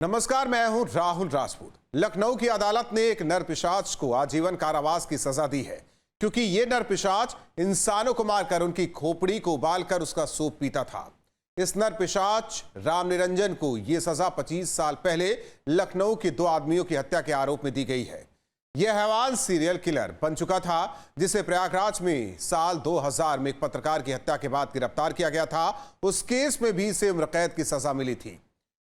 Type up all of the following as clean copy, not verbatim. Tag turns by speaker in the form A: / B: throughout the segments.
A: नमस्कार, मैं हूं राहुल राजपूत। लखनऊ की अदालत ने एक नरपिशाच को आजीवन कारावास की सजा दी है क्योंकि यह नरपिशाच इंसानों को मारकर उनकी खोपड़ी को उबालकर उसका सूप पीता था। इस नरपिशाच राम निरंजन को यह सजा 25 साल पहले लखनऊ के 2 आदमियों की हत्या के आरोप में दी गई है। यह हैवान सीरियल किलर बन चुका था जिसे प्रयागराज में साल 2000 में एक पत्रकार की हत्या के बाद गिरफ्तार किया गया था। उस केस में भी इसे उम्र कैद की सजा मिली थी।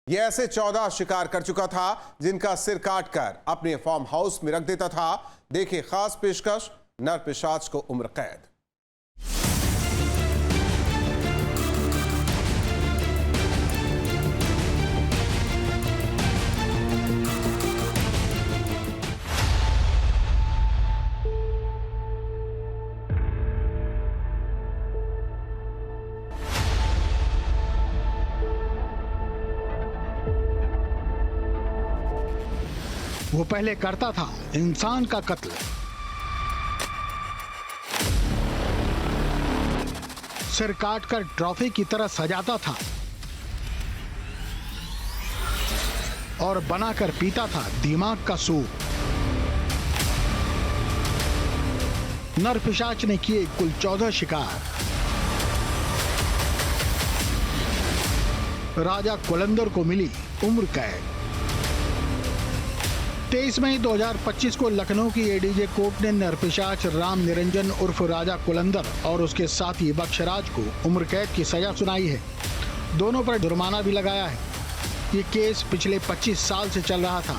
A: यह ऐसे 14 शिकार कर चुका था जिनका सिर काटकर अपने फार्म हाउस में रख देता था। देखिए खास पेशकश, नरपिशाच को उम्र कैद।
B: वो पहले करता था इंसान का कत्ल, सिर काटकर ट्रॉफी की तरह सजाता था और बनाकर पीता था दिमाग का सूप। नरपिशाच ने किए कुल 14 शिकार। राजा कुलंदर को मिली उम्र कैद। 23 मई 2025 को लखनऊ की एडीजे कोर्ट ने नरपिशाच राम निरंजन उर्फ राजा कुलंदर और उसके साथी बख्शराज को उम्र कैद की सजा सुनाई है। दोनों पर जुर्माना भी लगाया है। ये केस पिछले 25 साल से चल रहा था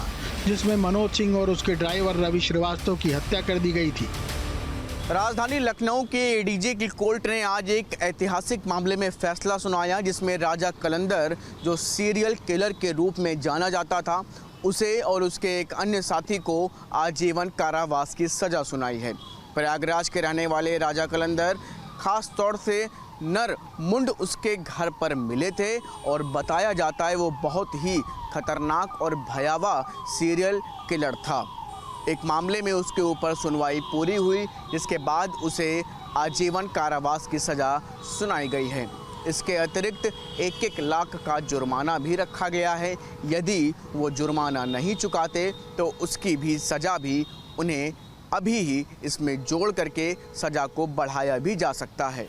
B: जिसमें मनोज सिंह और उसके ड्राइवर रवि श्रीवास्तव की हत्या कर दी गई थी।
C: राजधानी लखनऊ के एडीजे की कोर्ट ने आज एक ऐतिहासिक मामले में फैसला सुनाया जिसमें राजा कुलंदर, जो सीरियल किलर के रूप में जाना जाता था, उसे और उसके एक अन्य साथी को आजीवन कारावास की सज़ा सुनाई है। प्रयागराज के रहने वाले राजा कुलंदर खास तौर से नर मुंड उसके घर पर मिले थे और बताया जाता है वो बहुत ही खतरनाक और भयावह सीरियल किलर था। एक मामले में उसके ऊपर सुनवाई पूरी हुई जिसके बाद उसे आजीवन कारावास की सज़ा सुनाई गई है। इसके अतिरिक्त 1-1 लाख का जुर्माना भी रखा गया है। यदि वो जुर्माना नहीं चुकाते तो उसकी भी सज़ा भी उन्हें अभी ही इसमें जोड़ करके सज़ा को बढ़ाया भी जा सकता है।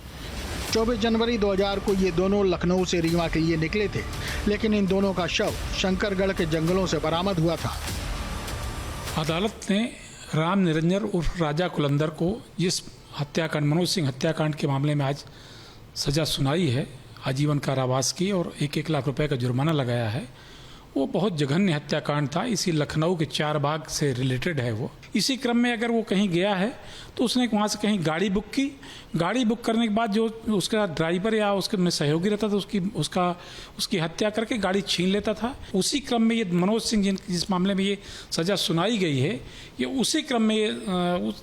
B: 24 जनवरी 2000 को ये दोनों लखनऊ से रीवा के लिए निकले थे, लेकिन इन दोनों का शव शंकरगढ़ के जंगलों से बरामद हुआ था।
D: अदालत ने राम निरंजन उर्फ राजा कुलंदर को जिस हत्याकांड मनोज सिंह हत्याकांड के मामले में आज सज़ा सुनाई है आजीवन कारावास की और 1-1 लाख रुपए का जुर्माना लगाया है, वो बहुत जघन्य हत्याकांड था। इसी लखनऊ के 4 बाग से रिलेटेड है वो। इसी क्रम में अगर वो कहीं गया है तो उसने वहाँ से कहीं गाड़ी बुक की। गाड़ी बुक करने के बाद जो उसका ड्राइवर या उसके में सहयोगी रहता था उसकी हत्या करके गाड़ी छीन लेता था। उसी क्रम में ये मनोज सिंह जिस मामले में ये सज़ा सुनाई गई है, ये उसी क्रम में ये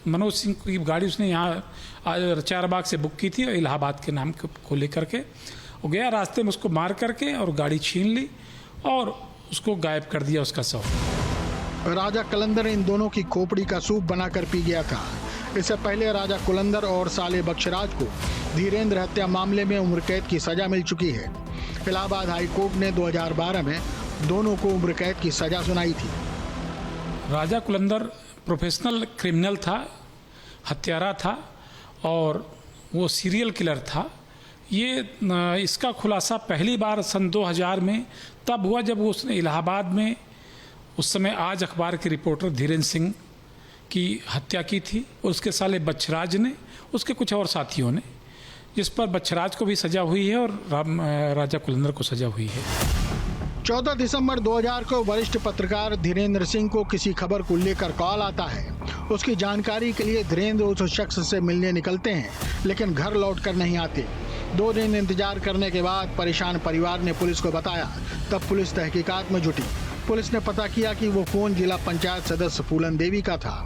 D: मनोज सिंह की गाड़ी उसने यहाँ 4 बाग से बुक की थी इलाहाबाद के नाम को लेकर के। वो गया, रास्ते में उसको मार करके और गाड़ी छीन ली और उसको गायब कर दिया उसका शव।
B: राजा कुलंदर इन दोनों की खोपड़ी का सूप बनाकर पी गया था। इससे पहले राजा कुलंदर और साले बख्शराज को धीरेन्द्र हत्या मामले में उम्र कैद की सजा मिल चुकी है। इलाहाबाद हाई कोर्ट ने 2012 में दोनों को उम्र कैद की सजा सुनाई थी।
D: राजा कुलंदर प्रोफेशनल क्रिमिनल था, हत्यारा था और वो सीरियल किलर था। ये इसका खुलासा पहली बार सन 2000 में तब हुआ जब उसने इलाहाबाद में उस समय आज अखबार के रिपोर्टर धीरेन्द्र सिंह की हत्या की थी। उसके साले बख्शराज ने, उसके कुछ और साथियों ने, जिस पर बख्शराज को भी सजा हुई है और राजा कुलंदर को सजा हुई है।
B: 14 दिसंबर 2000 को वरिष्ठ पत्रकार धीरेन्द्र सिंह को किसी खबर को लेकर कॉल आता है। उसकी जानकारी के लिए धीरेन्द्र उस शख्स से मिलने निकलते हैं लेकिन घर लौट कर नहीं आते। 2 दिन इंतजार करने के बाद परेशान परिवार ने पुलिस को बताया। तब पुलिस तहकीकात में जुटी। पुलिस ने पता किया कि वो फोन जिला पंचायत सदस्य फूलन देवी का था।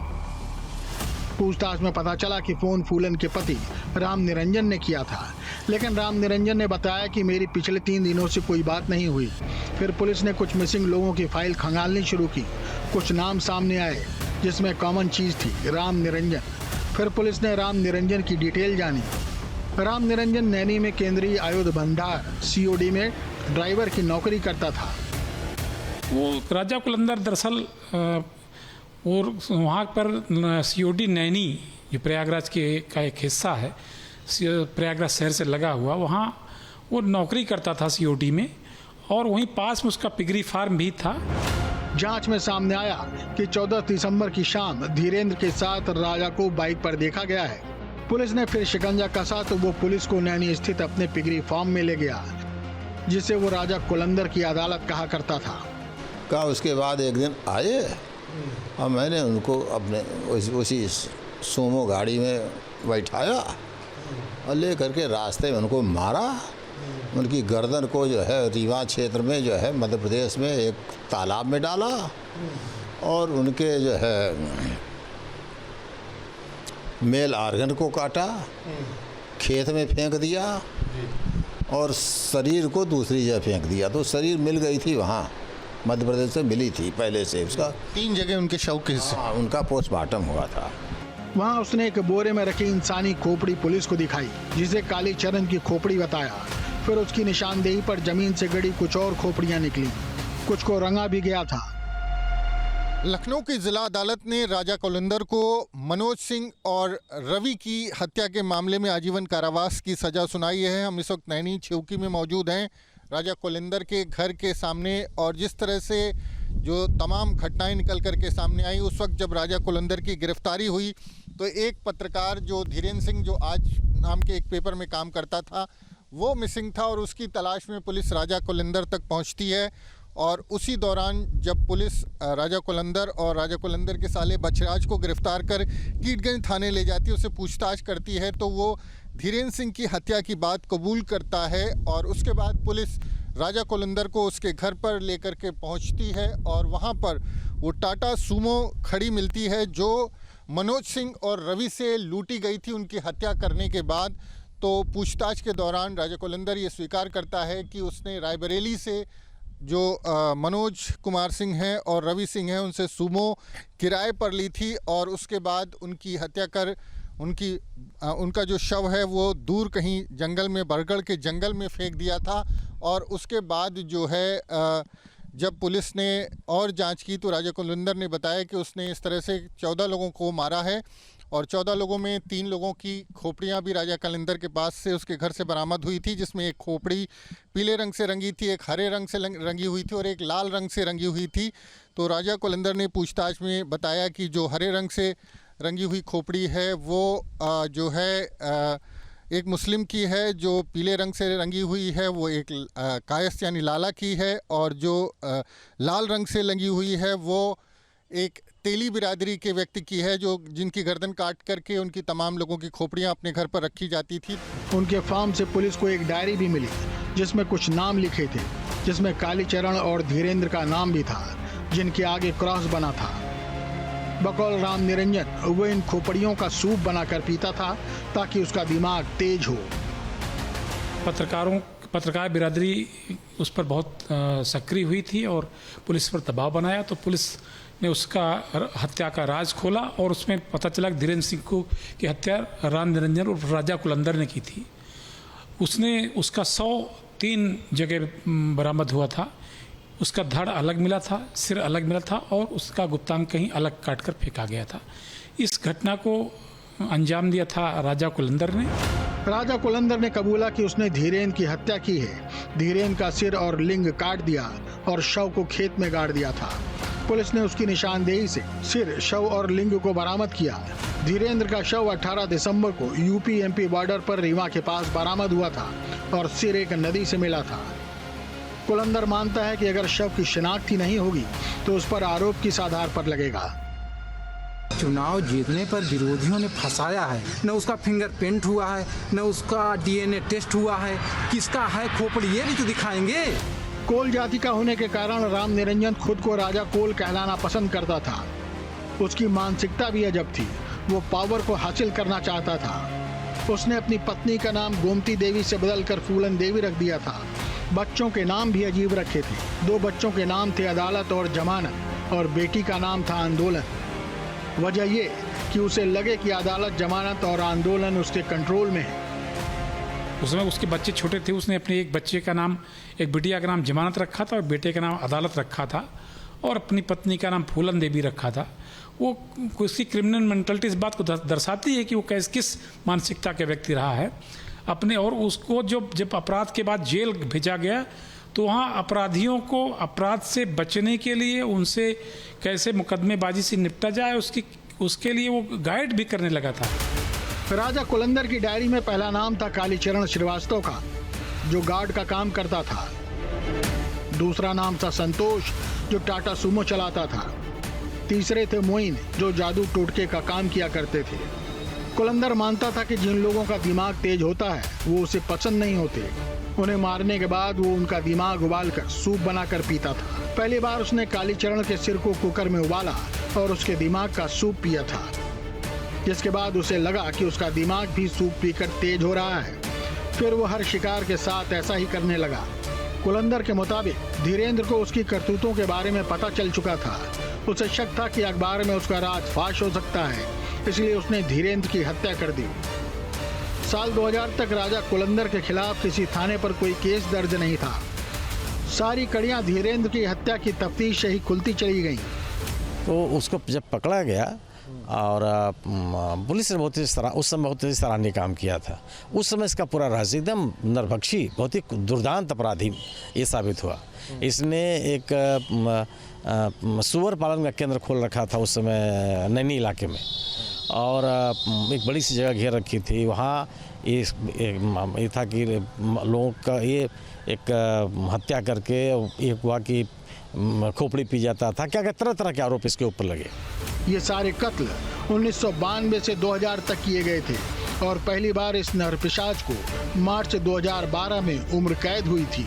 B: पूछताछ में पता चला कि फोन फूलन के पति राम निरंजन ने किया था, लेकिन राम निरंजन ने बताया कि मेरी पिछले 3 दिनों से कोई बात नहीं हुई। फिर पुलिस ने कुछ मिसिंग लोगों की फाइल खंगालनी शुरू की। कुछ नाम सामने आए जिसमें कॉमन चीज थी, राम निरंजन। फिर पुलिस ने राम निरंजन की डिटेल जानी। राम निरंजन नैनी में केंद्रीय आयुध भंडार COD में ड्राइवर की नौकरी करता था।
D: वो राजा कुलंदर दरअसल और वहाँ पर सीओडी नैनी जो प्रयागराज का एक हिस्सा है, प्रयागराज शहर से लगा हुआ, वहाँ वो नौकरी करता था सीओडी में, और वहीं पास में उसका पिगरी फार्म भी था।
B: जांच में सामने आया कि 14 दिसंबर की शाम धीरेन्द्र के साथ राजा को बाइक पर देखा गया है। पुलिस ने फिर शिकंजा कसा तो वो पुलिस को नैनी स्थित अपने पिगरी फार्म में ले गया, जिसे वो राजा कुलंदर की अदालत कहा करता था।
E: का उसके बाद एक दिन आए और मैंने उनको अपने उसी सोमो गाड़ी में बैठाया और ले करके रास्ते में उनको मारा। उनकी गर्दन को जो है रीवा क्षेत्र में जो है मध्य प्रदेश में एक तालाब में डाला और उनके जो है मेल आर्गन को काटा, खेत में फेंक दिया और शरीर को दूसरी जगह फेंक दिया। तो शरीर मिल गई थी, वहाँ मध्य प्रदेश से मिली थी पहले से। उसका
F: 3 जगह उनके शव के हिस्से,
E: उनका पोस्टमार्टम हुआ था।
B: वहाँ उसने एक बोरे में रखी इंसानी खोपड़ी पुलिस को दिखाई, जिसे कालीचरण की खोपड़ी बताया। फिर उसकी निशानदेही पर जमीन से गड़ी कुछ और खोपड़ियां निकली, कुछ को रंगा भी गया था।
F: लखनऊ की जिला अदालत ने राजा कुलंदर को मनोज सिंह और रवि की हत्या के मामले में आजीवन कारावास की सजा सुनाई है। हम इस वक्त नैनी छेवकी में मौजूद हैं, राजा कुलंदर के घर के सामने, और जिस तरह से जो तमाम घटनाएं निकल कर के सामने आई उस वक्त जब राजा कुलंदर की गिरफ्तारी हुई तो एक पत्रकार जो धीरेन्द्र सिंह, जो आज नाम के एक पेपर में काम करता था, वो मिसिंग था और उसकी तलाश में पुलिस राजा कुलंदर तक पहुंचती है। और उसी दौरान जब पुलिस राजा कुलंदर और राजा कुलंदर के साले बछराज को गिरफ्तार कर कीटगंज थाने ले जाती है, उससे पूछताछ करती है, तो वो धीरेन्द्र सिंह की हत्या की बात कबूल करता है। और उसके बाद पुलिस राजा कुलंदर को उसके घर पर लेकर के पहुंचती है और वहां पर वो टाटा सूमो खड़ी मिलती है जो मनोज सिंह और रवि से लूटी गई थी उनकी हत्या करने के बाद। तो पूछताछ के दौरान राजा कुलंदर ये स्वीकार करता है कि उसने रायबरेली से जो मनोज कुमार सिंह हैं और रवि सिंह हैं उनसे सूमो किराए पर ली थी और उसके बाद उनकी हत्या कर उनका जो शव है वो दूर कहीं जंगल में, बरगढ़ के जंगल में फेंक दिया था। और उसके बाद जो है जब पुलिस ने और जांच की तो राजा कुलंदर ने बताया कि उसने इस तरह से 14 लोगों को मारा है और 14 लोगों में 3 लोगों की खोपड़ियां भी राजा कुलंदर के पास से उसके घर से बरामद हुई थी, जिसमें एक खोपड़ी पीले रंग से रंगी थी, एक हरे रंग से रंगी हुई थी और एक लाल रंग से रंगी हुई थी। तो राजा कुलंदर ने पूछताछ में बताया कि जो हरे रंग से रंगी हुई खोपड़ी है वो जो है एक मुस्लिम की है, जो पीले रंग से रंगी हुई है वो एक कायस्थ यानी लाला की है, और जो लाल रंग से रंगी हुई है वो एक तेली बिरादरी के व्यक्ति की है, जो जिनकी गर्दन काट करके उनकी तमाम लोगों की खोपड़ियां अपने घर पर रखी जाती थी।
B: उनके फार्म से पुलिस को एक डायरी भी मिली जिसमें कुछ नाम लिखे थे, जिसमें कालीचरण और धीरेन्द्र का नाम भी था, जिनके आगे क्रॉस बना था। बकौल राम निरंजन वो इन खोपड़ियों का सूप बनाकर पीता था ताकि उसका दिमाग तेज हो।
D: पत्रकार बिरादरी उस पर बहुत सक्रिय हुई थी और पुलिस पर दबाव बनाया, तो पुलिस ने उसका हत्या का राज खोला और उसमें पता चला कि धीरेन्द्र सिंह की हत्या राम निरंजन और राजा कुलंदर ने की थी। उसका 103 जगह बरामद हुआ था। उसका धड़ अलग मिला था, सिर अलग मिला था और उसका गुप्तांग कहीं अलग काटकर फेंका गया था। इस घटना को अंजाम दिया था राजा कुलंदर ने।
B: राजा कुलंदर ने कबूला कि उसने धीरेन्द्र की हत्या की है। धीरेन्द्र का सिर और लिंग काट दिया और शव को खेत में गाड़ दिया था। पुलिस ने उसकी निशानदेही से सिर, शव और लिंग को बरामद किया। धीरेन्द्र का शव 18 दिसंबर को यूपी-एमपी बॉर्डर पर रीवा के पास बरामद हुआ था और सिर एक नदी से मिला था। कुलंदर मानता है कि अगर शव की शिनाख्त ही नहीं होगी तो उस पर आरोप किस आधार पर लगेगा।
G: चुनाव जीतने पर विरोधियों ने फंसाया है, न उसका फिंगरप्रिंट हुआ है, न उसका डीएनए टेस्ट हुआ है, किसका है खोपड़ी ये भी तो दिखाएंगे।
B: कोल जाति का होने के कारण राम निरंजन खुद को राजा कोल कहलाना पसंद करता था। उसकी मानसिकता भी अजब थी, वो पावर को हासिल करना चाहता था। उसने अपनी पत्नी का नाम गोमती देवी से बदलकर फूलन देवी रख दिया था। बच्चों के नाम भी अजीब रखे थे। 2 बच्चों के नाम थे अदालत और जमानत और बेटी का नाम था आंदोलन। वजह ये कि उसे लगे कि अदालत, जमानत और आंदोलन उसके कंट्रोल में है।
D: उसमें उसके बच्चे छोटे थे, उसने अपने एक बच्चे का नाम, एक बिटिया का नाम जमानत रखा था और बेटे का नाम अदालत रखा था और अपनी पत्नी का नाम फूलन देवी रखा था। वो उसकी क्रिमिनल मेंटलिटी इस बात को दर्शाती है कि वो किस मानसिकता का व्यक्ति रहा है अपने। और उसको जब अपराध के बाद जेल भेजा गया तो वहाँ अपराधियों को अपराध से बचने के लिए उनसे कैसे मुकदमेबाजी से निपटा जाए उसके लिए वो गाइड भी करने लगा था।
B: राजा कुलंदर की डायरी में पहला नाम था कालीचरण श्रीवास्तव का, जो गार्ड का काम करता था। दूसरा नाम था संतोष, जो टाटा सुमो चलाता था। तीसरे थे मोइन, जो जादू टोटके का काम किया करते थे। कुलंदर मानता था कि जिन लोगों का दिमाग तेज होता है वो उसे पसंद नहीं होते। उन्हें मारने के बाद वो उनका दिमाग उबालकर सूप बनाकर पीता था। पहली बार उसने कालीचरण के सिर को कुकर में उबाला और उसके दिमाग का सूप पिया था, जिसके बाद उसे लगा कि उसका दिमाग भी सूप पीकर तेज हो रहा है। फिर वो हर शिकार के साथ ऐसा ही करने लगा। कुलंदर के मुताबिक धीरेन्द्र को उसकी करतूतों के बारे में पता चल चुका था। उसे शक था कि अखबार में उसका राज फाश हो सकता है, इसलिए उसने धीरेन्द्र की हत्या कर दी। साल 2000 तक राजा कुलंदर के खिलाफ किसी थाने पर कोई केस दर्ज नहीं था। सारी कड़ियां धीरेन्द्र की हत्या की तफ्तीश से ही खुलती चली गईं।
H: तो उसको जब पकड़ा गया और पुलिस ने उस समय बहुत ही सराहनीय काम किया था। उस समय इसका पूरा रहस्य एकदम नरभक्षी, बहुत ही दुर्दांत अपराधी ये साबित हुआ। इसने एक सुअर पालन का केंद्र खोल रखा था उस समय नैनी इलाके में, और एक बड़ी सी जगह घेर रखी थी। वहाँ ये था कि लोगों का ये एक हत्या करके एक हुआ कि खोपड़ी पी जाता था, क्या तरह तरह के आरोप इसके ऊपर लगे।
B: ये सारे कत्ल 1992 से 2000 तक किए गए थे और पहली बार इस नरपिशाच को मार्च 2012 में उम्र कैद हुई थी।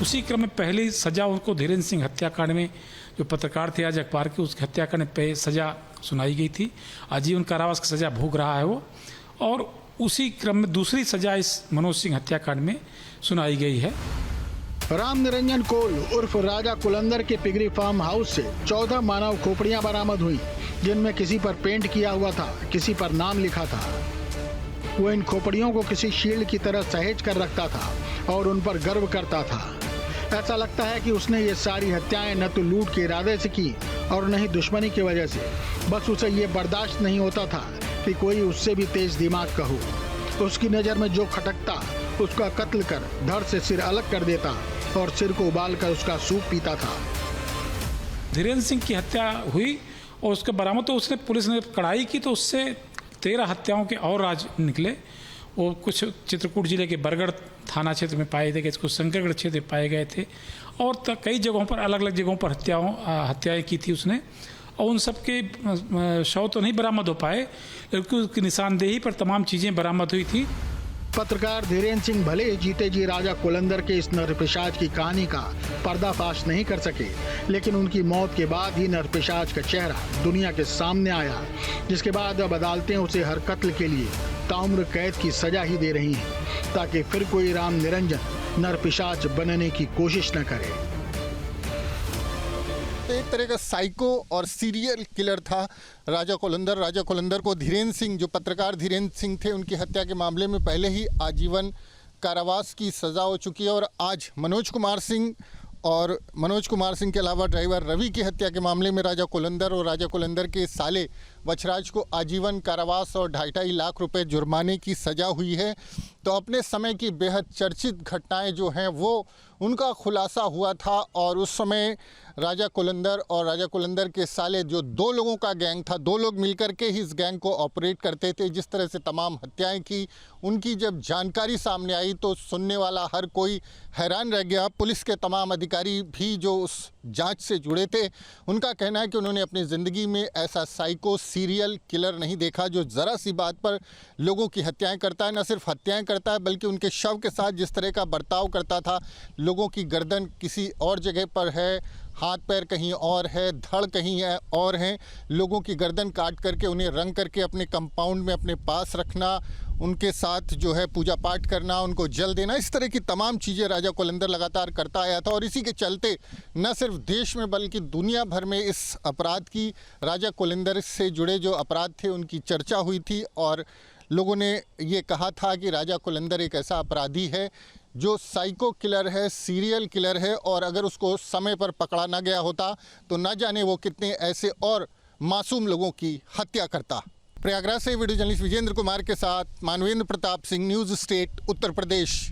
D: उसी क्रम में पहली सजा उनको धीरेन्द्र सिंह हत्याकांड में, जो पत्रकार थे आज अखबार के, उसके हत्याकांड में सजा सुनाई गई थी। आजीवन कारावास की सजा भोग रहा है वो। और उसी क्रम में दूसरी सजा इस मनोज सिंह हत्याकांड में सुनाई गई है।
B: राम निरंजन कोल उर्फ राजा कुलंदर के पिगरी फार्म हाउस से 14 मानव खोपड़ियां बरामद हुई, जिनमें किसी पर पेंट किया हुआ था, किसी पर नाम लिखा था। वो इन खोपड़ियों को किसी शील्ड की तरह सहेज कर रखता था और उन पर गर्व करता था। ऐसा लगता है कि उसने ये सारी हत्याएं न तो लूट के इरादे से की और न ही दुश्मनी की वजह से। बस उसे ये बर्दाश्त नहीं होता था कि कोई उससे भी तेज दिमाग का हो। उसकी नज़र में जो खटकता उसका कत्ल कर धड़ से सिर अलग कर देता और सिर को उबालकर उसका सूप पीता था।
D: धीरेन्द्र सिंह की हत्या हुई और उसके बरामद तो उसने, पुलिस ने कड़ाई की तो उससे 13 हत्याओं के और राज निकले। वो कुछ चित्रकूट जिले के बरगढ़ थाना क्षेत्र में पाए गए, कुछ शंकरगढ़ क्षेत्र में पाए गए थे और कई जगहों पर, अलग अलग जगहों पर हत्याएं की थी उसने। और उन सब के शव तो नहीं बरामद हो पाए, लेकिन उसकी निशानदेही पर तमाम चीज़ें बरामद हुई थी।
B: पत्रकार धीरेन्द्र सिंह भले ही जीते जी राजा कुलंदर के इस नरपिशाच की कहानी का पर्दाफाश नहीं कर सके, लेकिन उनकी मौत के बाद ही नरपिशाच का चेहरा दुनिया के सामने आया, जिसके बाद अब अदालतें उसे हर कत्ल के लिए ताउम्र कैद की सजा ही दे रही हैं, ताकि फिर कोई राम निरंजन नरपिशाच बनने की कोशिश न करे।
F: एक तरह का साइको और सीरियल किलर था राजा कुलंदर। राजा कुलंदर को धीरेन्द्र सिंह, जो पत्रकार धीरेन्द्र सिंह थे, उनकी हत्या के मामले में पहले ही आजीवन कारावास की सज़ा हो चुकी है। और आज मनोज कुमार सिंह के अलावा ड्राइवर रवि की हत्या के मामले में राजा कुलंदर और राजा कुलंदर के साले वछराज को आजीवन कारावास और 2.5 लाख रुपए जुर्माने की सज़ा हुई है। तो अपने समय की बेहद चर्चित घटनाएं जो हैं वो उनका खुलासा हुआ था। और उस समय राजा कुलंदर और राजा कुलंदर के साले, जो 2 लोगों का गैंग था, 2 लोग मिलकर के ही इस गैंग को ऑपरेट करते थे। जिस तरह से तमाम हत्याएं की, उनकी जब जानकारी सामने आई तो सुनने वाला हर कोई हैरान रह गया। पुलिस के तमाम अधिकारी भी जो उस जांच से जुड़े थे, उनका कहना है कि उन्होंने अपनी ज़िंदगी में ऐसा साइको सीरियल किलर नहीं देखा, जो ज़रा सी बात पर लोगों की हत्याएं करता है। न सिर्फ हत्याएं करता है, बल्कि उनके शव के साथ जिस तरह का बर्ताव करता था, लोगों की गर्दन किसी और जगह पर है, हाथ पैर कहीं और है, धड़ कहीं है और हैं, लोगों की गर्दन काट करके उन्हें रंग करके अपने कंपाउंड में अपने पास रखना, उनके साथ जो है पूजा पाठ करना, उनको जल देना, इस तरह की तमाम चीज़ें राजा कुलंदर लगातार करता आया था। और इसी के चलते न सिर्फ देश में बल्कि दुनिया भर में इस अपराध की, राजा कुलंदर से जुड़े जो अपराध थे उनकी चर्चा हुई थी। और लोगों ने ये कहा था कि राजा कुलंदर एक ऐसा अपराधी है जो साइको किलर है, सीरियल किलर है, और अगर उसको समय पर पकड़ा ना गया होता तो न जाने वो कितने ऐसे और मासूम लोगों की हत्या करता। प्रयागराज से वीडियो जर्नलिस्ट विजेंद्र कुमार के साथ मानवेंद्र प्रताप सिंह, न्यूज़ स्टेट, उत्तर प्रदेश।